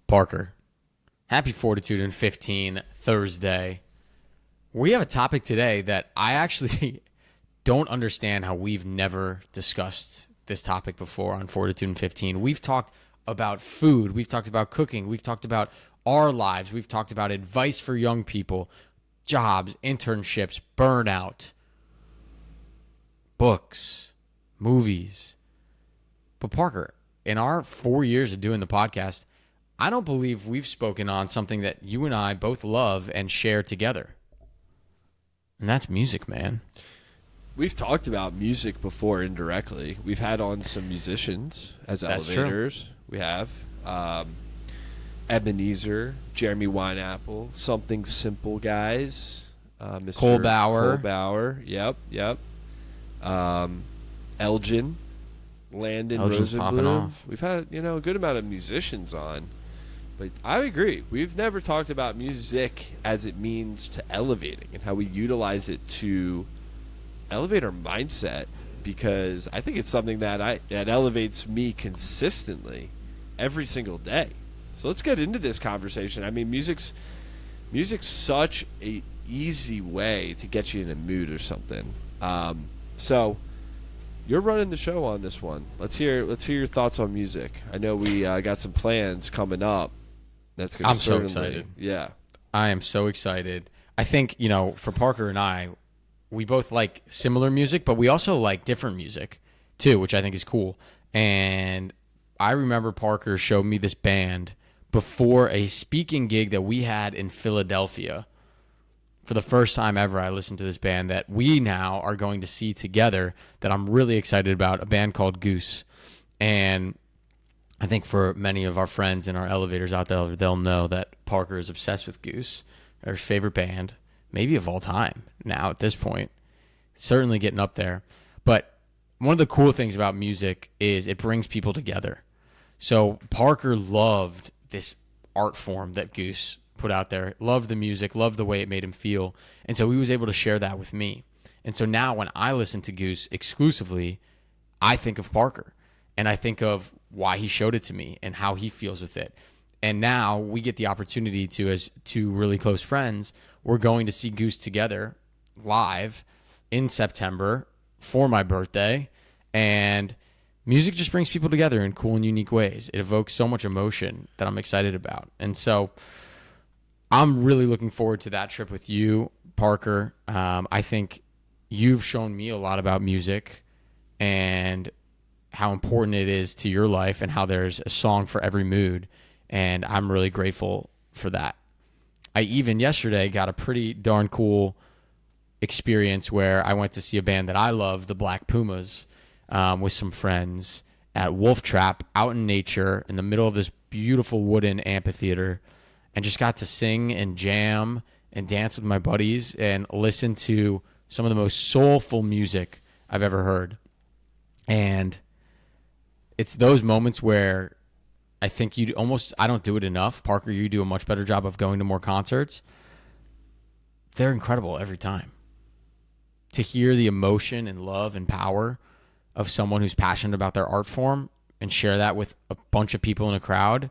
Parker, happy Fortitude in 15 Thursday. We have a topic today that I actually don't understand how we've never discussed this topic before on Fortitude in 15. We've talked about food. We've talked about cooking. We've talked about our lives. We've talked about advice for young people, jobs, internships, burnout, books, movies. But Parker, in our 4 years of doing the podcast, I don't believe we've spoken on something that you and I both love and share together. And that's music, man. We've talked about music before indirectly. We've had on some musicians as That's elevators. true. We have Ebenezer, Jeremy Wineapple, Something Simple Guys, Mr. Cole Bauer. Cole Bauer. Yep. Elgin, Landon Elgin's popping Rosenblum. off. We've had a good amount of musicians on. But I agree. We've never talked about music as it means to elevating and how we utilize it to elevate our mindset, because I think it's something that elevates me consistently every single day. So let's get into this conversation. I mean, music's such a easy way to get you in a mood or something. So you're running the show on this one. Let's hear your thoughts on music. I know we got some plans coming up. That's going to I'm so excited. Yeah. I am so excited. I think, for Parker and I, we both like similar music, but we also like different music too, which I think is cool. And I remember Parker showed me this band before a speaking gig that we had in Philadelphia. For the first time ever, I listened to this band that we now are going to see together that I'm really excited about, a band called Goose. And I think for many of our friends in our elevators out there, they'll know that Parker is obsessed with Goose, our favorite band, maybe of all time now at this point. Certainly getting up there. But one of the cool things about music is it brings people together. So Parker loved this art form that Goose put out there, loved the music, loved the way it made him feel. And so he was able to share that with me. And so now when I listen to Goose exclusively, I think of Parker. And I think of why he showed it to me and how he feels with it. And now we get the opportunity to, as two really close friends, we're going to see Goose together live in September for my birthday. And music just brings people together in cool and unique ways. It evokes so much emotion that I'm excited about. And so I'm really looking forward to that trip with you, Parker. I think you've shown me a lot about music and how important it is to your life and how there's a song for every mood. And I'm really grateful for that. I even yesterday got a pretty darn cool experience where I went to see a band that I love, the Black Pumas, with some friends at Wolf Trap out in nature in the middle of this beautiful wooden amphitheater, and just got to sing and jam and dance with my buddies and listen to some of the most soulful music I've ever heard. And it's those moments where I think I don't do it enough. Parker, you do a much better job of going to more concerts. They're incredible every time. To hear the emotion and love and power of someone who's passionate about their art form and share that with a bunch of people in a crowd,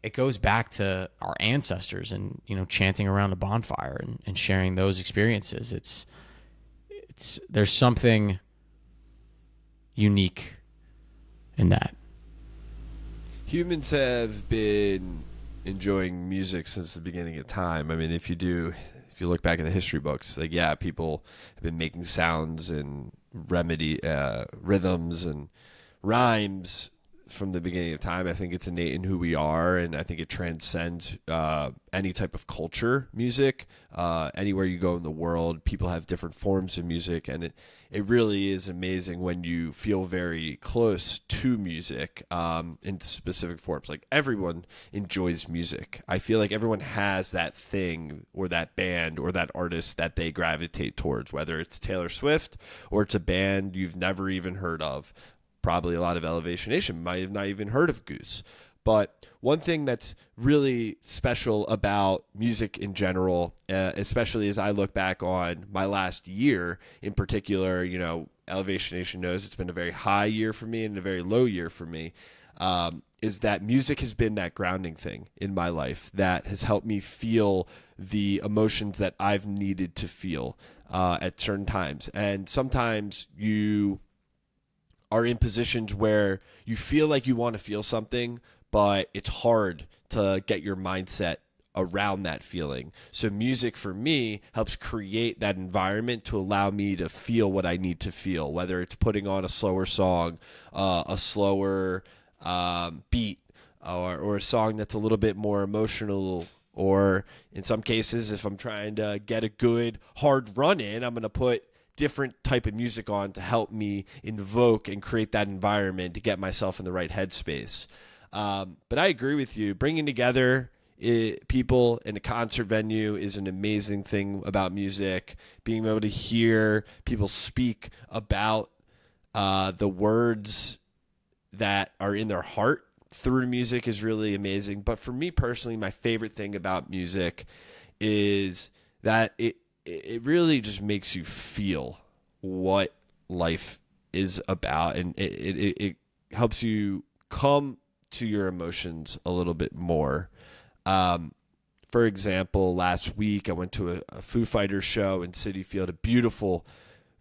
it goes back to our ancestors and, chanting around a bonfire and sharing those experiences. There's something unique in that. Humans have been enjoying music since the beginning of time. I mean, if you look back at the history books, people have been making sounds and rhythms and rhymes from the beginning of time. I think it's innate in who we are, and I think it transcends any type of culture, music. Anywhere you go in the world, people have different forms of music, and it really is amazing when you feel very close to music in specific forms. Like, everyone enjoys music. I feel like everyone has that thing or that band or that artist that they gravitate towards, whether it's Taylor Swift or it's a band you've never even heard of. Probably a lot of Elevation Nation might have not even heard of Goose. But one thing that's really special about music in general, especially as I look back on my last year in particular, Elevation Nation knows it's been a very high year for me and a very low year for me. is that music has been that grounding thing in my life that has helped me feel the emotions that I've needed to feel at certain times. And sometimes you are in positions where you feel like you want to feel something, but it's hard to get your mindset around that feeling. So music for me helps create that environment to allow me to feel what I need to feel, whether it's putting on a slower song, a slower beat, or a song that's a little bit more emotional, or in some cases, if I'm trying to get a good hard run in, I'm going to put different type of music on to help me invoke and create that environment to get myself in the right headspace. But I agree with you. Bringing together people in a concert venue is an amazing thing about music. Being able to hear people speak about the words that are in their heart through music is really amazing. But for me personally, my favorite thing about music is that it really just makes you feel what life is about, and it helps you come to your emotions a little bit more. For example, last week I went to a Foo Fighters show in Citi Field, a beautiful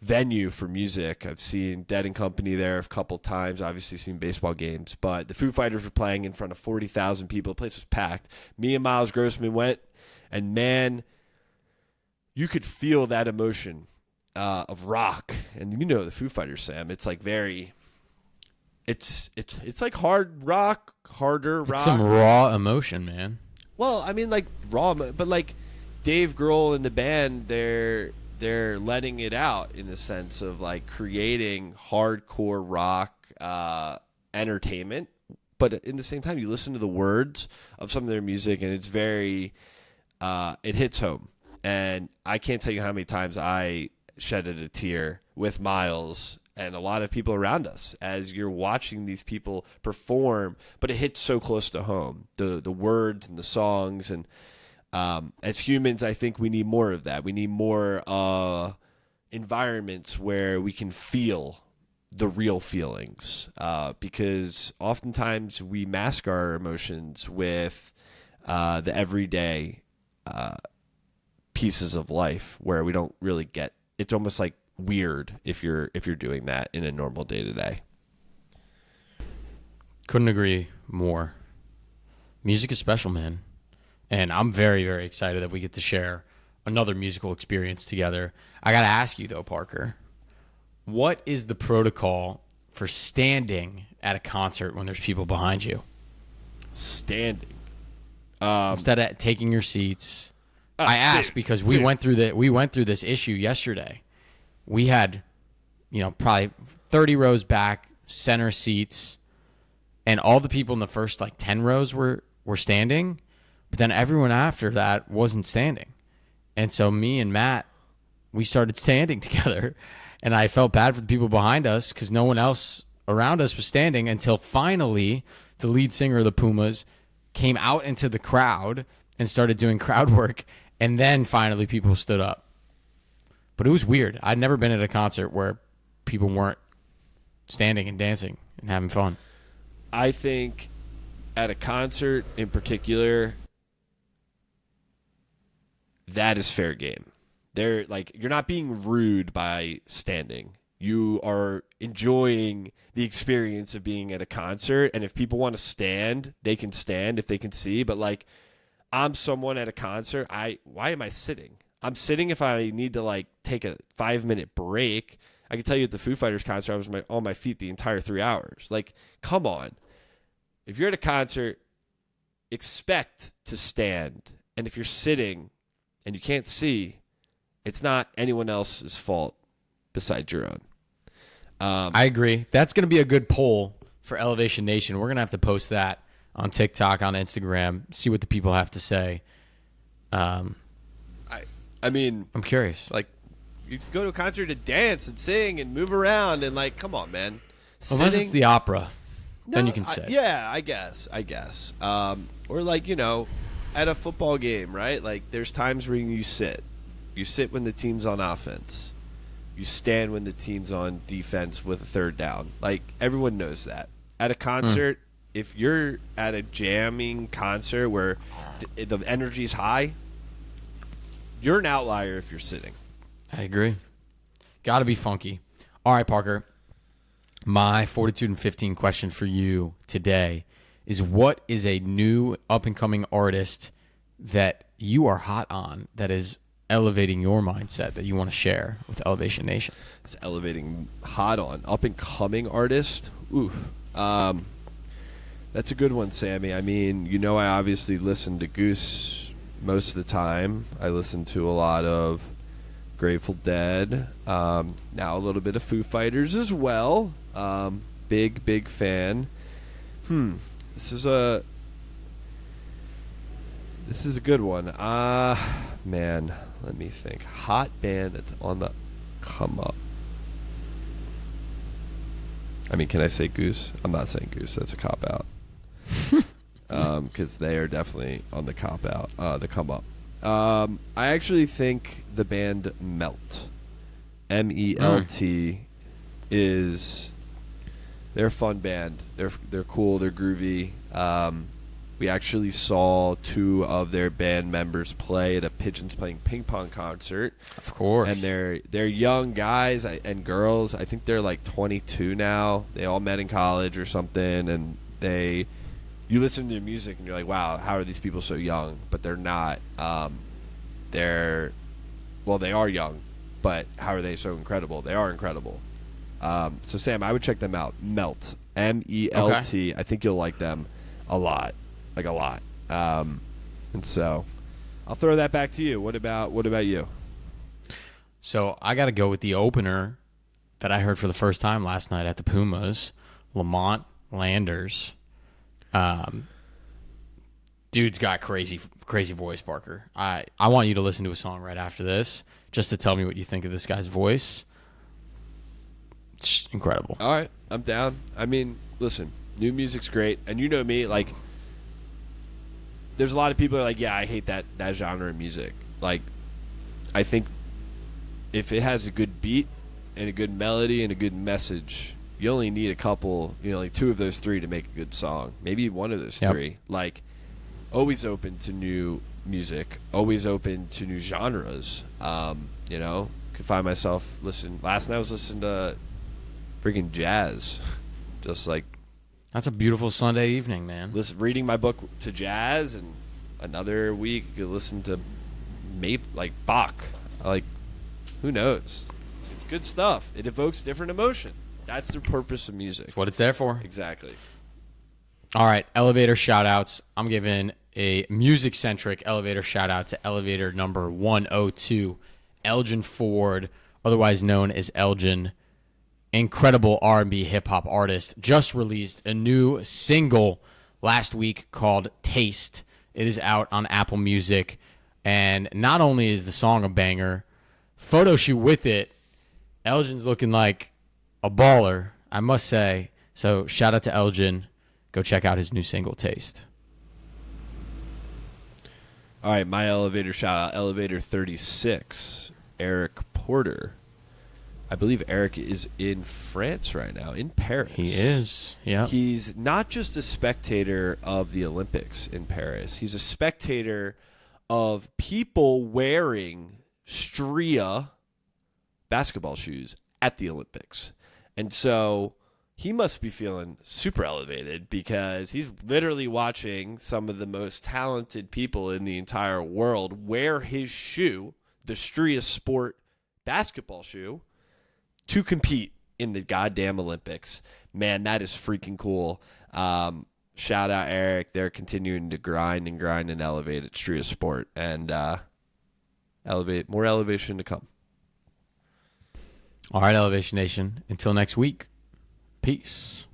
venue for music. I've seen Dead and Company there a couple times, obviously seen baseball games, but the Foo Fighters were playing in front of 40,000 people. The place was packed. Me and Miles Grossman went, and man, you could feel that emotion of rock. And you know the Foo Fighters, Sam. It's like it's like hard rock, harder rock. It's some raw emotion, man. Well, I mean, like raw, but like Dave Grohl and the band, they're letting it out in the sense of like creating hardcore rock entertainment. But in the same time, you listen to the words of some of their music, and it's very it hits home. And I can't tell you how many times I shedded a tear with Miles and a lot of people around us as you're watching these people perform, but it hits so close to home, the words and the songs. And as humans, I think we need more of that. We need more environments where we can feel the real feelings, because oftentimes we mask our emotions with the everyday pieces of life where we don't really get. It's almost like weird if you're doing that in a normal day to day. Couldn't agree more. Music is special, man, and I'm very, very excited that we get to share another musical experience together. I gotta ask you though, Parker, what is the protocol for standing at a concert when there's people behind you? Standing Instead of taking your seats. I asked because we went through this issue yesterday. We had, probably 30 rows back, center seats, and all the people in the first 10 rows were standing, but then everyone after that wasn't standing. And so me and Matt, we started standing together, and I felt bad for the people behind us because no one else around us was standing until finally the lead singer of the Pumas came out into the crowd and started doing crowd work. And then finally people stood up. But it was weird. I'd never been at a concert where people weren't standing and dancing and having fun. I think at a concert in particular, that is fair game. You're not being rude by standing. You are enjoying the experience of being at a concert. And if people want to stand, they can stand if they can see. But I'm someone at a concert. Why am I sitting? I'm sitting if I need to take a 5-minute break. I can tell you at the Foo Fighters concert, I was on my feet the entire 3 hours. Come on. If you're at a concert, expect to stand. And if you're sitting and you can't see, it's not anyone else's fault besides your own. I agree. That's going to be a good poll for Elevation Nation. We're going to have to post that on TikTok, on Instagram, see what the people have to say. I mean, I'm curious. You go to a concert to dance and sing and move around and come on, man. Unless it's the opera, then you can sit. I guess. Or at a football game, right? There's times where you sit. You sit when the team's on offense. You stand when the team's on defense with a third down. Everyone knows that. At a concert, if you're at a jamming concert where the energy's high, you're an outlier if you're sitting. I agree. Got to be funky. All right, Parker. My Fortitude in 15 question for you today is, what is a new up-and-coming artist that you are hot on that is elevating your mindset that you want to share with Elevation Nation? It's elevating hot on up-and-coming artist. Oof. That's a good one, Sammy. I mean, I obviously listen to Goose most of the time. I listen to a lot of Grateful Dead. Now a little bit of Foo Fighters as well. Big fan. This is a good one. Man, let me think. Hot band that's on the come up. I mean, can I say Goose? I'm not saying Goose. That's a cop out. Because they are definitely on the cop out, the come up. I actually think the band Melt, MELT, they're a fun band. They're cool. They're groovy. We actually saw 2 of their band members play at a Pigeons Playing Ping Pong concert. Of course. And they're young guys and girls. I think they're like 22 now. They all met in college or something, and you listen to their music and you're like, wow, how are these people so young? But they're not. They are young, but how are they so incredible? They are incredible. So Sam, I would check them out. Melt, MELT. Okay. I think you'll like them a lot, like a lot. And so I'll throw that back to you. What about you? So I got to go with the opener that I heard for the first time last night at the Pumas, Lamont Landers. Dude's got crazy voice, Parker. I want you to listen to a song right after this just to tell me what you think of this guy's voice. It's incredible. All right, I'm down. I mean, listen, new music's great, and you know me, like, there's a lot of people that are like, yeah, I hate that genre of music. Like, I think if it has a good beat and a good melody and a good message, you only need a couple, like 2 of those 3 to make a good song. Maybe 1 of those 3. Like, always open to new music, always open to new genres. Could find myself listening. Last night I was listening to freaking jazz. Just like, that's a beautiful Sunday evening, man. Reading my book to jazz, and another week you could listen to like Bach. Like, who knows? It's good stuff. It evokes different emotion. That's the purpose of music. It's what it's there for. Exactly. All right, elevator shout-outs. I'm giving a music-centric elevator shout-out to elevator number 102, Elgin Ford, otherwise known as Elgin. Incredible R&B hip-hop artist. Just released a new single last week called Taste. It is out on Apple Music. And not only is the song a banger, photo shoot with it, Elgin's looking like a baller, I must say. So shout out to Elgin. Go check out his new single, Taste. All right, my elevator shout-out, Elevator 36, Eric Porter. I believe Eric is in France right now, in Paris. He is, yeah. He's not just a spectator of the Olympics in Paris. He's a spectator of people wearing Stria basketball shoes at the Olympics. And so he must be feeling super elevated because he's literally watching some of the most talented people in the entire world wear his shoe, the Stria Sport basketball shoe, to compete in the goddamn Olympics. Man, that is freaking cool. Shout out Eric. They're continuing to grind and elevate at Stria Sport, and more elevation to come. All right, Elevation Nation. Until next week, peace.